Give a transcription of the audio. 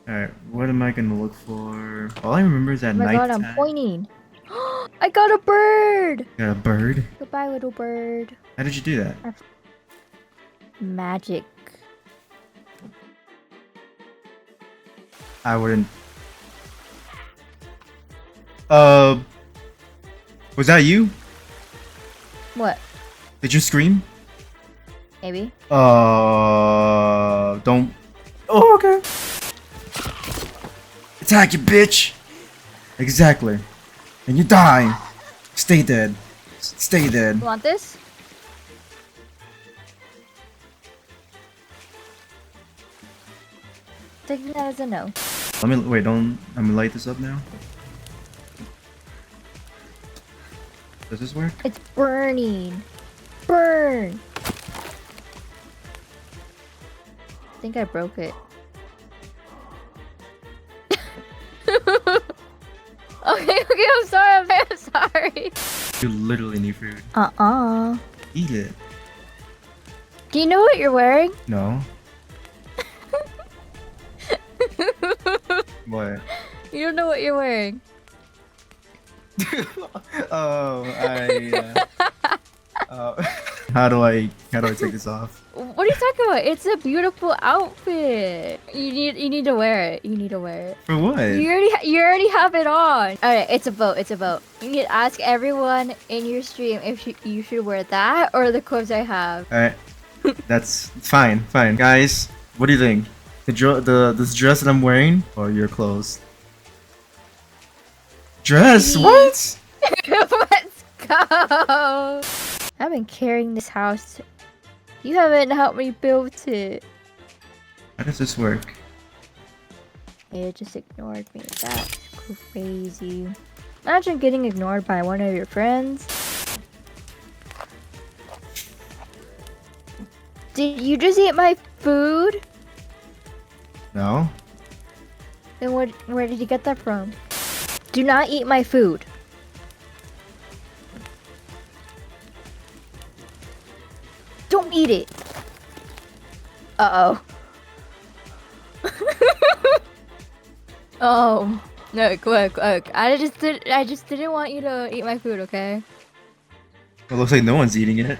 Alright, what am I gonna look for? All I remember is at Oh my god, I'm nighttime. pointing. I got a bird! Got a bird? Goodbye, little bird. How did you do that? Magic. I wouldn't. Uh, was that you? What? Did you scream? Maybe? Don't. Oh, okay. Attack you, bitch! Exactly. And you die. Stay dead. Stay dead. You want this? Taking that as a no. Let me wait. Don't. I'm gonna light this up now. Does this work? It's burning. Burn! I think I broke it. Okay, I'm sorry, I'm sorry. You literally need food. Eat it. Do you know what you're wearing? No. What? You don't know what you're wearing. Oh, how do I take this off? What are you talking about? It's a beautiful outfit. You need to wear it. You need to wear it. For what? You already have it on. All right, it's a vote. It's a vote. You need to ask everyone in your stream if you should wear that or the clothes I have. Alright. That's fine, fine. Guys, what do you think? This dress that I'm wearing or your clothes? Dress? What? Let's go. I've been carrying this house. You haven't helped me build it. How does this work? It just ignored me. That's crazy. Imagine getting ignored by one of your friends. Did you just eat my food? No? Then where did you get that from? Do not eat my food. Don't eat it. Uh-oh. Oh. Look. I just didn't want you to eat my food, okay? It looks like no one's eating it.